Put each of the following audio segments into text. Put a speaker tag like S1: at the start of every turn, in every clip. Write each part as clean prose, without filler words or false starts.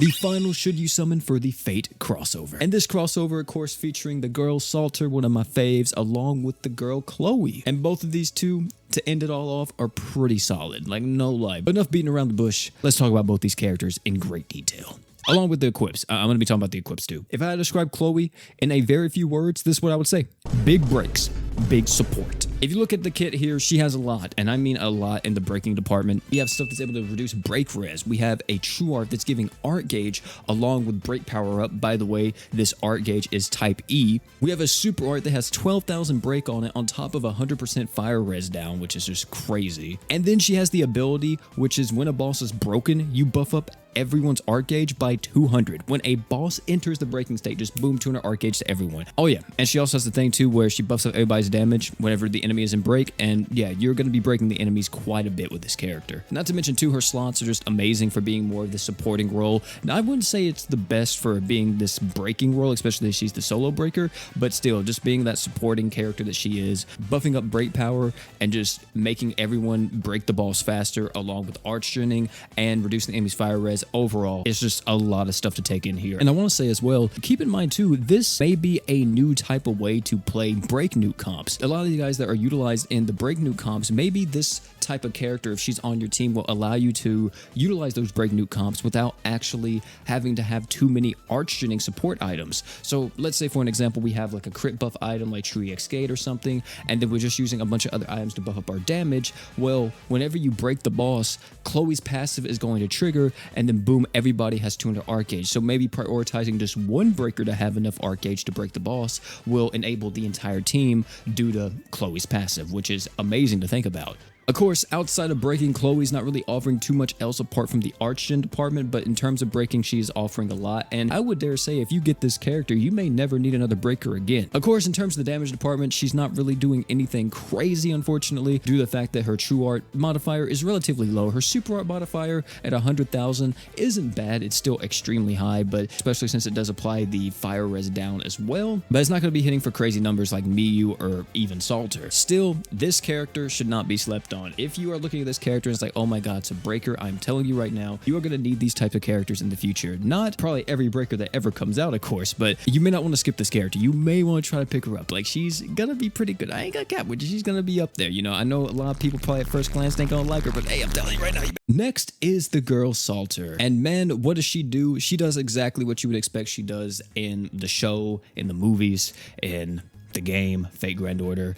S1: The final Should You Summon for the Fate crossover. And this crossover, of course, featuring the girl Salter, one of my faves, along with the girl Chloe. And both of these two, to end it all off, are pretty solid, like no lie. But enough beating around the bush, let's talk about both these characters in great detail. Along with the equips. I'm going to be talking about the equips too. If I had to describe Chloe in a very few words, this is what I would say. Big breaks, big support. If you look at the kit here, she has a lot, and I mean a lot in the breaking department. We have stuff that's able to reduce break res. We have a true art that's giving art gauge along with break power up. By the way, this art gauge is type E. We have a super art that has 12,000 break on it on top of 100% fire res down, which is just crazy. And then she has the ability, which is when a boss is broken, you buff up everyone's art gauge by 200. When a boss enters the breaking state, just boom, 200 art gauge to everyone. Oh yeah, and she also has the thing too where she buffs up everybody's damage whenever the enemy is in break, and yeah, you're going to be breaking the enemies quite a bit with this character. Not to mention too, her slots are just amazing for being more of the supporting role. Now, I wouldn't say it's the best for being this breaking role, especially if she's the solo breaker, but still, just being that supporting character that she is, buffing up break power and just making everyone break the boss faster along with art stringing and reducing the enemy's fire res. Overall, it's just a lot of stuff to take in here. And I want to say as well, keep in mind too, this may be a new type of way to play break nuke comps. A lot of the guys that are utilized in the break nuke comps, maybe this type of character, if she's on your team, will allow you to utilize those break nuke comps without actually having to have too many art stringing support items. So let's say for an example, we have like a crit buff item like True EX Gate or something, and then we're just using a bunch of other items to buff up our damage. Well, whenever you break the boss, Chloe's passive is going to trigger, and then boom, everybody has 200 art gauge. So maybe prioritizing just one breaker to have enough art gauge to break the boss will enable the entire team due to Chloe's passive, which is amazing to think about. Of course, outside of breaking, Chloe's not really offering too much else apart from the art gen department, but in terms of breaking, she's offering a lot, and I would dare say if you get this character, you may never need another breaker again. Of course, in terms of the damage department, she's not really doing anything crazy, unfortunately, due to the fact that her true art modifier is relatively low. Her super art modifier at 100,000 isn't bad, it's still extremely high, but especially since it does apply the fire res down as well, but it's not going to be hitting for crazy numbers like Miyu or even Salter. Still, this character should not be slept on. If you are looking at this character and it's like, oh my god, it's a breaker, I'm telling you right now, you are going to need these types of characters in the future. Not probably every breaker that ever comes out, of course, but you may not want to skip this character. You may want to try to pick her up. Like, she's going to be pretty good. I ain't got cap with you. She's going to be up there. You know, I know a lot of people probably at first glance ain't going to like her, but hey, I'm telling you right now. Next is the girl Salter. And man, what does she do? She does exactly what you would expect she does in the show, in the movies, in the game, Fate Grand Order.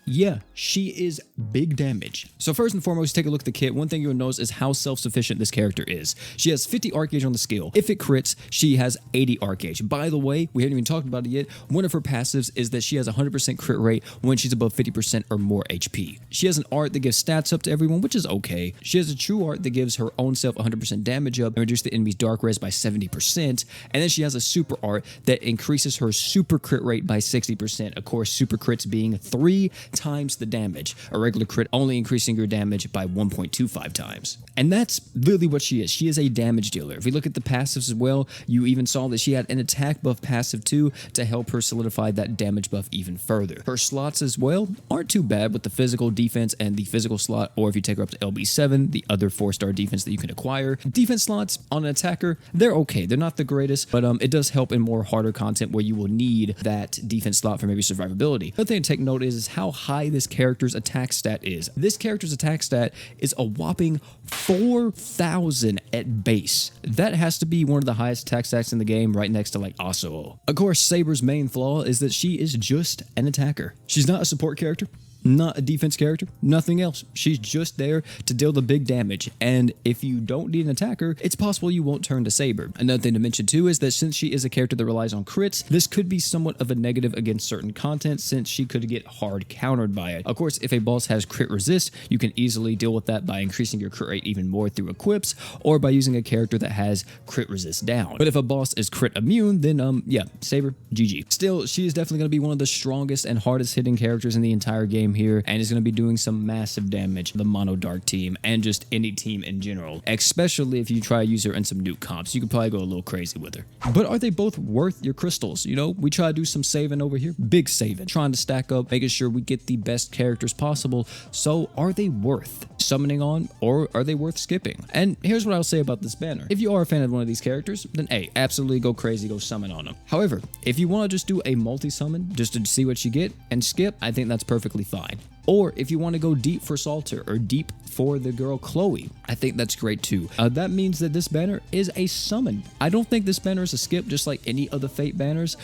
S1: Yeah, she is big damage. So first and foremost, take a look at the kit. One thing you'll notice is how self-sufficient this character is. She has 50 art gauge on the skill. If it crits, she has 80 art gauge. By the way, we haven't even talked about it yet. One of her passives is that she has 100% crit rate when she's above 50% or more HP. She has an art that gives stats up to everyone, which is okay. She has a true art that gives her own self 100% damage up and reduce the enemy's dark res by 70%. And then she has a super art that increases her super crit rate by 60%. Of course, super crits being 3 times the damage, a regular crit only increasing your damage by 1.25 times. And that's really what she is. She is a damage dealer. If we look at the passives as well, you even saw that she had an attack buff passive too to help her solidify that damage buff even further. Her slots as well aren't too bad with the physical defense and the physical slot, or if you take her up to LB7, the other 4-star defense that you can acquire. Defense slots on an attacker, they're okay. They're not the greatest, but it does help in more harder content where you will need that defense slot for maybe survivability. Another thing to take note is how high this character's attack stat is. This character's attack stat is a whopping 4,000 at base. That has to be one of the highest attack stats in the game, right next to like Asuo. Of course, Saber's main flaw is that she is just an attacker. She's not a support character, not a defense character, nothing else. She's just there to deal the big damage, and if you don't need an attacker, it's possible you won't turn to Saber. Another thing to mention too is that since she is a character that relies on crits, this could be somewhat of a negative against certain content since she could get hard countered by it. Of course, if a boss has crit resist, you can easily deal with that by increasing your crit rate even more through equips or by using a character that has crit resist down. But if a boss is crit immune, then yeah, Saber, GG. Still, she is definitely going to be one of the strongest and hardest hitting characters in the entire game, item here, and it's going to be doing some massive damage to the Mono Dark team and just any team in general, especially if you try to use her in some nuke comps. You could probably go a little crazy with her. But are they both worth your crystals? You know, we try to do some saving over here, big saving, trying to stack up, making sure we get the best characters possible. So are they worth summoning on, or are they worth skipping? And here's what I'll say about this banner. If you are a fan of one of these characters, then hey, absolutely go crazy, go summon on them. However, if you want to just do a multi-summon just to see what you get and skip, I think that's perfectly fine. Or if you want to go deep for Salter or deep for the girl Chloe, I think that's great too. That means that this banner is a summon. I don't think this banner is a skip, just like any of the Fate banners.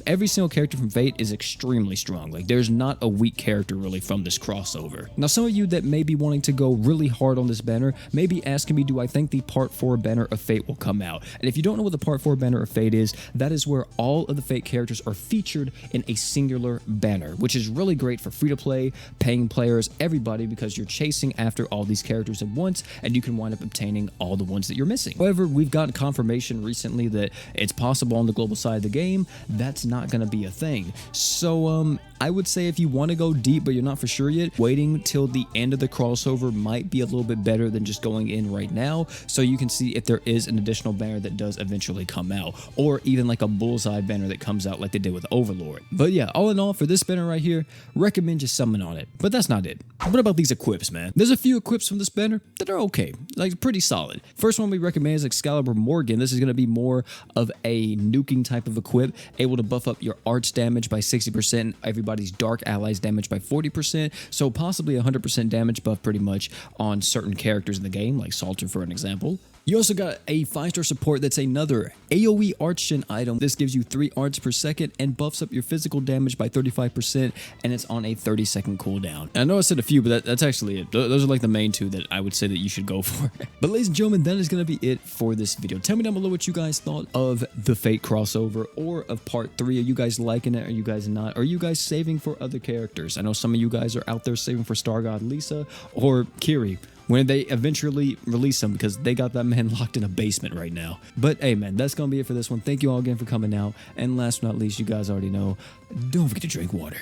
S1: Every single character from Fate is extremely strong. Like, there's not a weak character really from this crossover. Now, some of you that may be wanting to go really hard on this banner may be asking me, do I think the Part 4 banner of Fate will come out? And if you don't know what the Part 4 banner of Fate is, that is where all of the Fate characters are featured in a singular banner, which is really great for free-to-play, paying players, everybody, because you're chasing after all these characters at once and you can wind up obtaining all the ones that you're missing. However, we've gotten confirmation recently that it's possible on the global side of the game that's not going to be a thing. So I would say if you want to go deep but you're not for sure yet, waiting till the end of the crossover might be a little bit better than just going in right now, so you can see if there is an additional banner that does eventually come out, or even like a bullseye banner that comes out like they did with Overlord. But yeah, all in all, for this banner right here, recommend just summon on it. But that's not it. What about these equips, man? There's a few equips from this banner that are okay, like pretty solid. First one we recommend is Excalibur Morgan. This is going to be more of a nuking type of equip, able to buff up your arts damage by 60%, everybody's dark allies damage by 40%, so possibly 100% damage buff pretty much on certain characters in the game, like Salter for an example. You also got a 5-star support that's another AoE Arts Gen item. This gives you 3 arts per second and buffs up your physical damage by 35%, and it's on a 30-second cooldown. And I know I said a few, but that's actually it. Those are like the main two that I would say that you should go for. But ladies and gentlemen, that is going to be it for this video. Tell me down below what you guys thought of the Fate crossover or of Part 3. Are you guys liking it? Are you guys not? Are you guys saving for other characters? I know some of you guys are out there saving for Star God Lisa or Kiri when they eventually release them, because they got that man locked in a basement right now. But hey man, that's gonna be it for this one. Thank you all again for coming out, and last but not least, you guys already know, don't forget to drink water.